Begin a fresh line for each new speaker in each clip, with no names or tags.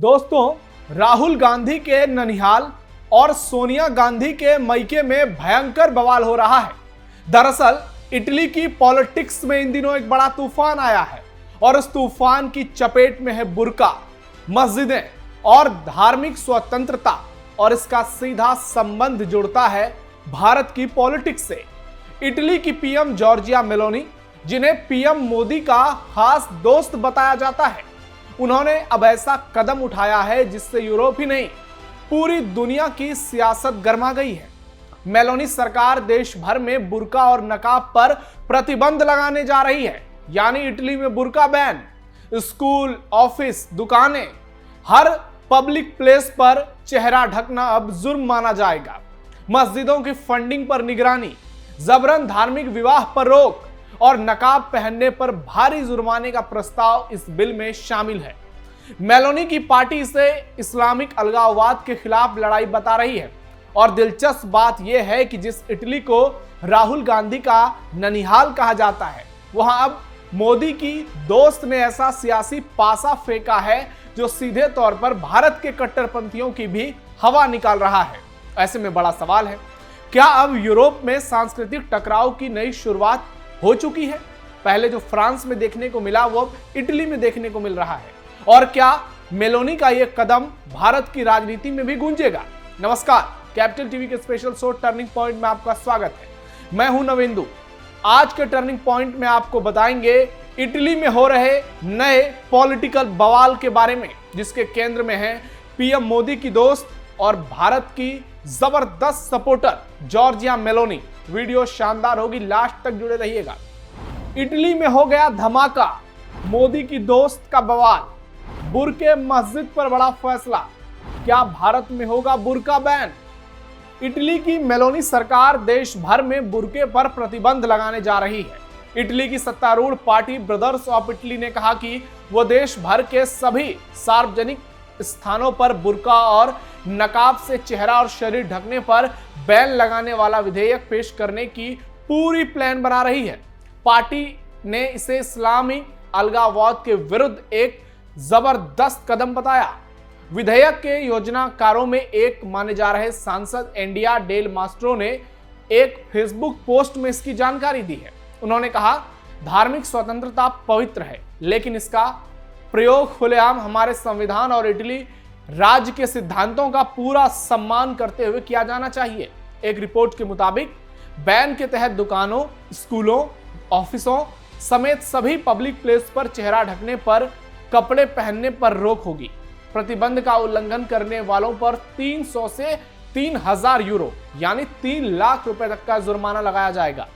दोस्तों, राहुल गांधी के ननिहाल और सोनिया गांधी के मैके में भयंकर बवाल हो रहा है। दरअसल इटली की पॉलिटिक्स में इन दिनों एक बड़ा तूफान आया है और उस तूफान की चपेट में है बुर्का, मस्जिदें और धार्मिक स्वतंत्रता, और इसका सीधा संबंध जुड़ता है भारत की पॉलिटिक्स से। इटली की पीएम जॉर्जिया मेलोनी, जिन्हें पीएम मोदी का खास दोस्त बताया जाता है, उन्होंने अब ऐसा कदम उठाया है जिससे यूरोप ही नहीं पूरी दुनिया की सियासत गर्मा गई है। मेलोनी सरकार देश भर में बुर्का और नकाब पर प्रतिबंध लगाने जा रही है, यानी इटली में बुर्का बैन, स्कूल, ऑफिस, दुकानें, हर पब्लिक प्लेस पर चेहरा ढकना अब जुर्म माना जाएगा। मस्जिदों की फंडिंग पर निगरानी, जबरन धार्मिक विवाह पर रोक और नकाब पहनने पर भारी जुर्माने का प्रस्ताव इस बिल में शामिल है। मेलोनी की पार्टी इसे इस्लामिक अलगाववाद के खिलाफ लड़ाई बता रही है और दिलचस्प बात यह है कि जिस इटली को राहुल गांधी का ननिहाल कहा जाता है, वहां अब मोदी की दोस्त ने ऐसा सियासी पासा फेंका है जो सीधे तौर पर भारत के कट्टरपंथियों की भी हवा निकाल रहा है। ऐसे में बड़ा सवाल है, क्या अब यूरोप में सांस्कृतिक टकराव की नई शुरुआत हो चुकी है? पहले जो फ्रांस में देखने को मिला वो इटली में देखने को मिल रहा है, और क्या मेलोनी का यह कदम भारत की राजनीति में भी गूंजेगा? नमस्कार, कैपिटल टीवी के स्पेशल शो टर्निंग पॉइंट में आपका स्वागत है। मैं हूं नवेंदु। आज के टर्निंग पॉइंट में आपको बताएंगे इटली में हो रहे नए पॉलिटिकल बवाल के बारे में, जिसके केंद्र में है पीएम मोदी की दोस्त और भारत की जबरदस्त सपोर्टर जॉर्जिया मेलोनी। वीडियो शानदार होगी, लास्ट तक जुड़े रहिएगा। इटली में हो गया धमाका, मोदी की दोस्त का बवाल, बुर्के मस्जिद पर बड़ा फैसला, क्या भारत में होगा बुर्का बैन? इटली की मेलोनी सरकार देश भर में बुर्के पर प्रतिबंध लगाने जा रही है। इटली की सत्तारूढ़ पार्टी ब्रदर्स ऑफ इटली ने कहा कि वो देश भर के सभी सार्वजनिक स्थानों पर बुर्का और नकाब से चेहरा और शरीर ढकने पर बैन लगाने वाला विधेयक पेश करने की पूरी प्लान बना रही है। पार्टी ने इसे इस्लामी अलगाववाद के विरुद्ध एक जबरदस्त कदम बताया। विधेयक के योजनाकारों में एक माने जा रहे सांसद एंडिया डेल मास्ट्रो ने एक फेसबुक पोस्ट में इसकी जानकारी दी है। उन्होंने कहा, धार्मिक स्वतंत्रता पवित्र है, लेकिन इसका प्रयोग खुलेआम हमारे संविधान और इटली राज्य के सिद्धांतों का पूरा सम्मान करते हुए किया जाना चाहिए। एक रिपोर्ट के मुताबिक बैन के तहत दुकानों, स्कूलों, ऑफिसों समेत सभी पब्लिक प्लेस पर चेहरा ढकने पर, कपड़े पहनने पर रोक होगी। प्रतिबंध का उल्लंघन करने वालों पर 300 से 3000 यूरो यानी 3 लाख रुपए तक का जुर्माना लगाया जाएगा।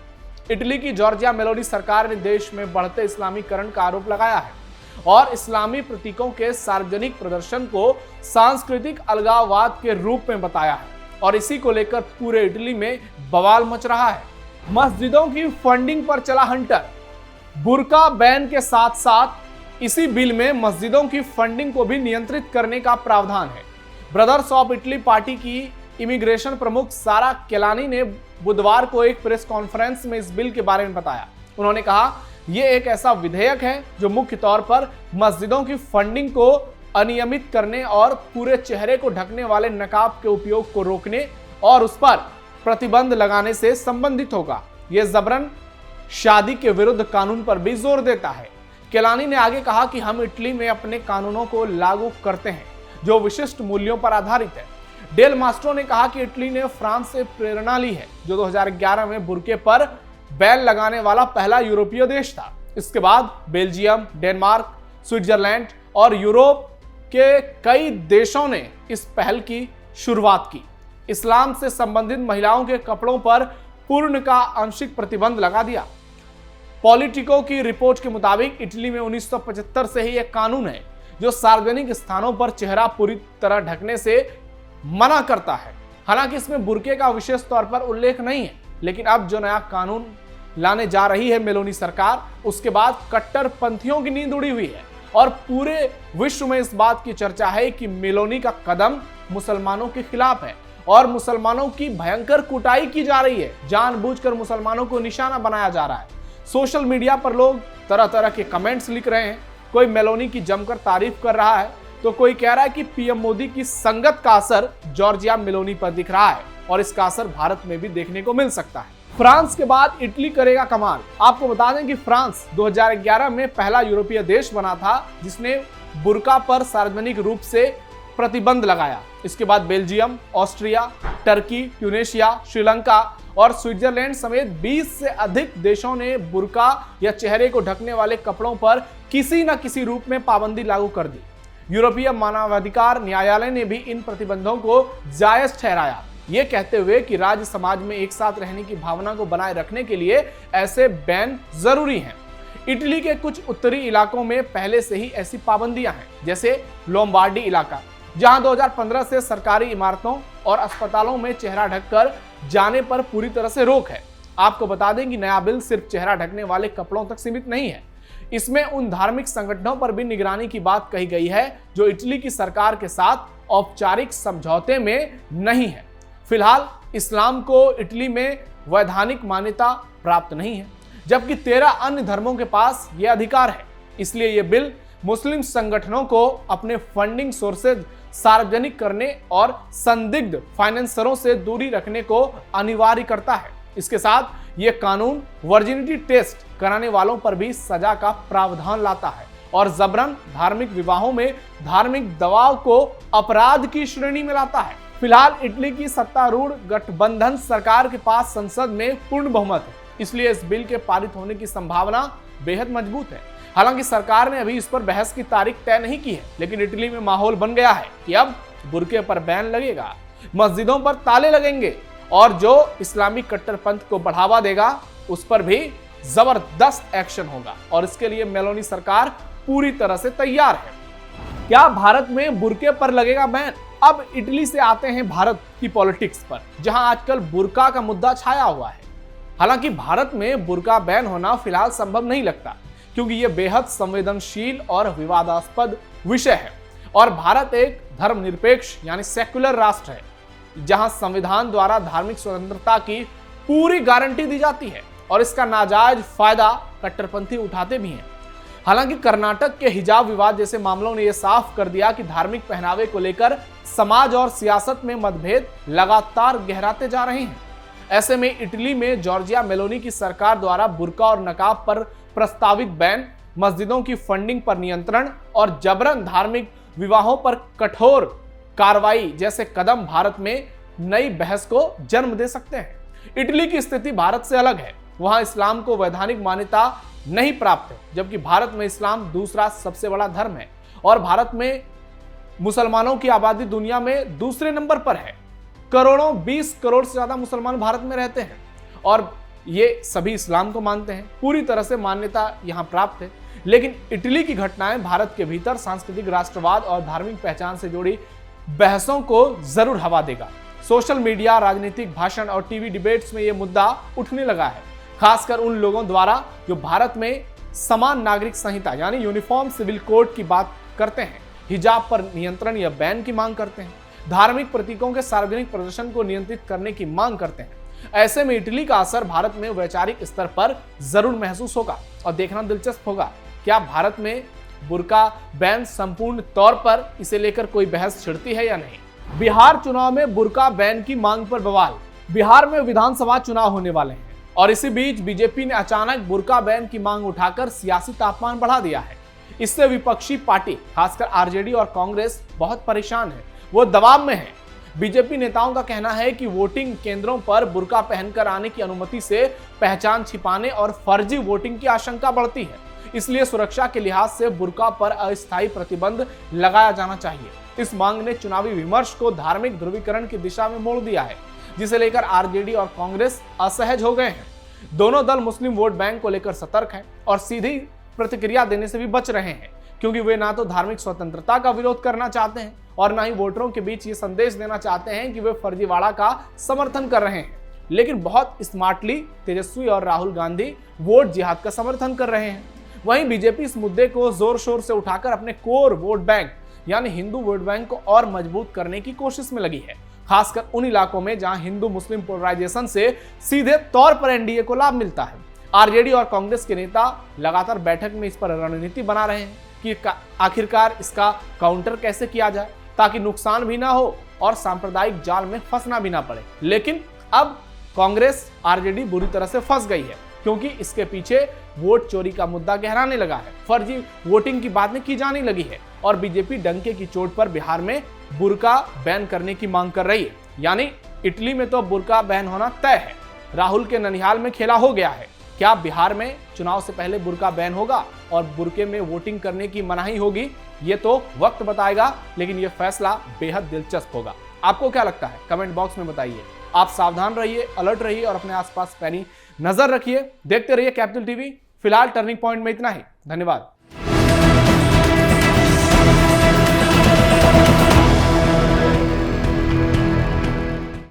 इटली की जॉर्जिया मेलोनी सरकार ने देश में बढ़ते इस्लामीकरण का आरोप लगाया है और इस्लामी प्रतीकों के सार्वजनिक प्रदर्शन को सांस्कृतिक अलगाववाद के रूप में बताया है, और इसी को लेकर पूरे इटली में बवाल मच रहा है। मस्जिदों की फंडिंग पर चला हंटर। बुर्का बैन के साथ साथ इसी बिल में मस्जिदों की फंडिंग को भी नियंत्रित करने का प्रावधान है। ब्रदर्स ऑफ इटली पार्टी की इमिग्रेशन प्रमुख सारा केलानी ने बुधवार को एक प्रेस कॉन्फ्रेंस में इस बिल के बारे में बताया। उन्होंने कहा, यह एक ऐसा विधेयक है जो मुख्य तौर पर मस्जिदों की फंडिंग को अनियमित करने और पूरे चेहरे को ढकने वाले नकाब के उपयोग को रोकने और उस पर प्रतिबंध लगाने से संबंधित होगा। यह जबरन शादी के विरुद्ध कानून पर भी जोर देता है। केलानी ने आगे कहा कि हम इटली में अपने कानूनों को लागू करते हैं जो विशिष्ट मूल्यों पर आधारित है। डेल मास्ट्रो ने कहा कि इटली ने फ्रांस से प्रेरणा ली है, जो 2011 में बुर्के पर बैन लगाने वाला पहला यूरोपीय देश था। इसके बाद बेल्जियम, डेनमार्क, स्विट्जरलैंड और यूरोप के कई देशों ने इस पहल की शुरुआत की। इस्लाम से संबंधित महिलाओं के कपड़ों पर पूर्ण का आंशिक प्रतिबंध लगा दिया। पॉलिटिको की रिपोर्ट के मुताबिक इटली में 1975 से ही एक कानून है जो सार्वजनिक स्थानों पर चेहरा पूरी तरह ढकने से मना करता है। हालांकि इसमें बुर्के का विशेष तौर पर उल्लेख नहीं है, लेकिन अब जो नया कानून लाने जा रही है मेलोनी सरकार, उसके बाद कट्टरपंथियों की नींद उड़ी हुई है और पूरे विश्व में इस बात की चर्चा है कि मेलोनी का कदम मुसलमानों के खिलाफ है और मुसलमानों की भयंकर कुटाई की जा रही है। जानबूझकर मुसलमानों को निशाना बनाया जा रहा है। सोशल मीडिया पर लोग तरह तरह के कमेंट्स लिख रहे हैं। कोई मेलोनी की जमकर तारीफ कर रहा है, तो कोई कह रहा है कि पीएम मोदी की संगत का असर जॉर्जिया मेलोनी पर दिख रहा है और इसका असर भारत में भी देखने को मिल सकता है। फ्रांस के बाद इटली करेगा कमाल। आपको बता दें कि फ्रांस 2011 में पहला यूरोपीय देश बना था जिसने बुर्का पर सार्वजनिक रूप से प्रतिबंध लगाया। इसके बाद Belgium, Austria, Turkey, Tunisia, Sri Lanka और स्विट्जरलैंड समेत 20 से अधिक देशों ने बुर्का या चेहरे को ढकने वाले कपड़ों पर किसी न किसी रूप में पाबंदी लागू कर दी। यूरोपीय मानवाधिकार न्यायालय ने भी इन प्रतिबंधों को जायज ठहराया, ये कहते हुए कि राज्य समाज में एक साथ रहने की भावना को बनाए रखने के लिए ऐसे बैन जरूरी हैं। इटली के कुछ उत्तरी इलाकों में पहले से ही ऐसी पाबंदियां हैं, जैसे लोम्बार्डी इलाका, जहां 2015 से सरकारी इमारतों और अस्पतालों में चेहरा ढककर जाने पर पूरी तरह से रोक है। आपको बता दें कि नया बिल सिर्फ चेहरा ढकने वाले कपड़ों तक सीमित नहीं है, इसमें उन धार्मिक संगठनों पर भी निगरानी की बात कही गई है जो इटली की सरकार के साथ औपचारिक समझौते में नहीं है। फिलहाल इस्लाम को इटली में वैधानिक मान्यता प्राप्त नहीं है, जबकि 13 अन्य धर्मों के पास यह अधिकार है। इसलिए यह बिल मुस्लिम संगठनों को अपने फंडिंग सोर्सेज सार्वजनिक करने और संदिग्ध फाइनेंसरों से दूरी रखने को अनिवार्य करता है। इसके साथ यह कानून वर्जिनिटी टेस्ट कराने वालों पर भी सजा का प्रावधान लाता है और जबरन धार्मिक विवाहों में धार्मिक दबाव को अपराध की श्रेणी में लाता है। फिलहाल इटली की सत्तारूढ़ गठबंधन सरकार के पास संसद में पूर्ण बहुमत है, इसलिए इस बिल के पारित होने की संभावना बेहद मजबूत है। हालांकि सरकार ने अभी इस पर बहस की तारीख तय नहीं की है, लेकिन इटली में माहौल बन गया है कि अब बुर्के पर बैन लगेगा, मस्जिदों पर ताले लगेंगे और जो इस्लामिक कट्टरपंथ को बढ़ावा देगा उस पर भी जबरदस्त एक्शन होगा और इसके लिए मेलोनी सरकार पूरी तरह से तैयार है। क्या भारत में बुर्के पर लगेगा बैन? अब इटली से आते हैं भारत की पॉलिटिक्स पर, जहां आजकल बुर्का का मुद्दा छाया हुआ है। हालांकि भारत में बुर्का बैन होना फिलहाल संभव नहीं लगता, क्योंकि यह बेहद संवेदनशील और विवादास्पद विषय है और भारत एक धर्मनिरपेक्ष यानी सेक्युलर राष्ट्र है, जहां संविधान द्वारा धार्मिक स्वतंत्रता की पूरी गारंटी दी जाती है और इसका नाजायज फायदा कट्टरपंथी उठाते भी हैं। हालांकि कर्नाटक के हिजाब विवाद जैसे मामलों ने यह साफ कर दिया कि धार्मिक पहनावे को लेकर समाज और सियासत में मतभेद लगातार गहराते जा रहे हैं। ऐसे में इटली में जॉर्जिया मेलोनी की सरकार द्वारा बुर्का और नकाब पर प्रस्तावित बैन, मस्जिदों की फंडिंग पर नियंत्रण और जबरन धार्मिक विवाहों पर कठोर कार्रवाई जैसे कदम भारत में नई बहस को जन्म दे सकते हैं। इटली की स्थिति भारत से अलग है, वहां इस्लाम को वैधानिक मान्यता नहीं प्राप्त है, जबकि भारत में इस्लाम दूसरा सबसे बड़ा धर्म है और भारत में मुसलमानों की आबादी दुनिया में दूसरे नंबर पर है। करोड़ों 20 करोड़ से ज्यादा मुसलमान भारत में रहते हैं और ये सभी इस्लाम को मानते हैं, पूरी तरह से मान्यता यहाँ प्राप्त है। लेकिन इटली की घटनाएं भारत के भीतर सांस्कृतिक राष्ट्रवाद और धार्मिक पहचान से जुड़ी बहसों को जरूर हवा देगा। सोशल मीडिया, राजनीतिक भाषण और टीवी डिबेट्स में यह मुद्दा उठने लगा है, खासकर उन लोगों द्वारा जो भारत में समान नागरिक संहिता यानी यूनिफॉर्म सिविल कोड की बात करते हैं, हिजाब पर नियंत्रण या बैन की मांग करते हैं, धार्मिक प्रतीकों के सार्वजनिक प्रदर्शन को नियंत्रित करने की मांग करते हैं। ऐसे में इटली का असर भारत में वैचारिक स्तर पर जरूर महसूस होगा और देखना दिलचस्प होगा क्या भारत में बुर्का बैन संपूर्ण तौर पर इसे लेकर कोई बहस छिड़ती है या नहीं। बिहार चुनाव में बुर्का बैन की मांग पर बवाल। बिहार में विधानसभा चुनाव होने वाले हैं और इसी बीच बीजेपी ने अचानक बुर्का बैन की मांग उठाकर सियासी तापमान बढ़ा दिया है। इससे विपक्षी पार्टी खासकर आरजेडी और कांग्रेस बहुत परेशान है, वो दबाव में है। बीजेपी नेताओं का कहना है कि वोटिंग केंद्रों पर बुर्का पहनकर आने की अनुमति से पहचान छिपाने और फर्जी वोटिंग की आशंका बढ़ती है, इसलिए सुरक्षा के लिहाज से बुर्का पर अस्थायी प्रतिबंध लगाया जाना चाहिए। इस मांग ने चुनावी विमर्श को धार्मिक ध्रुवीकरण की दिशा में मोड़ दिया है, जिसे लेकर आरजेडी और कांग्रेस असहज हो गए हैं। दोनों दल मुस्लिम वोट बैंक को लेकर सतर्क हैं और सीधी प्रतिक्रिया देने से भी बच रहे हैं, क्योंकि वे ना तो धार्मिक स्वतंत्रता का विरोध करना चाहते हैं और ना ही वोटरों के बीच ये संदेश देना चाहते हैं कि वे फर्जीवाड़ा का समर्थन कर रहे हैं। लेकिन बहुत स्मार्टली तेजस्वी और राहुल गांधी वोट जिहाद का समर्थन कर रहे हैं। वहीं बीजेपी इस मुद्दे को जोर शोर से उठाकर अपने कोर वोट बैंक यानी हिंदू वोट बैंक को और मजबूत करने की कोशिश में लगी है, खासकर उन इलाकों में जहां हिंदू मुस्लिम पोलराइजेशन से सीधे तौर पर एनडीए को लाभ मिलता है। आरजेडी और कांग्रेस के नेता लगातार बैठक में इस पर रणनीति बना रहे हैं। कि आखिरकार इसका काउंटर कैसे किया जाए ताकि नुकसान भी ना हो और सांप्रदायिक जाल में फंसना भी ना पड़े। लेकिन अब कांग्रेस आरजेडी बुरी तरह से फंस गई है, क्योंकि इसके पीछे वोट चोरी का मुद्दा गहराने लगा है, फर्जी वोटिंग की बातें की जाने लगी है और बीजेपी डंके की चोट पर बिहार में बुर्का बैन करने की मांग कर रही है। यानी इटली में तो बुर्का बैन होना तय है। राहुल के ननिहाल में खेला हो गया है। क्या बिहार में चुनाव से पहले बुर्का बैन होगा और बुर्के में वोटिंग करने की मनाही होगी? ये तो वक्त बताएगा, लेकिन ये फैसला बेहद दिलचस्प होगा। आपको क्या लगता है? कमेंट बॉक्स में बताइए। आप सावधान रहिए, अलर्ट रहिए और अपने आसपास पैनी नजर रखिए। देखते रहिए कैपिटल टीवी। फिलहाल टर्निंग पॉइंट में इतना ही। धन्यवाद।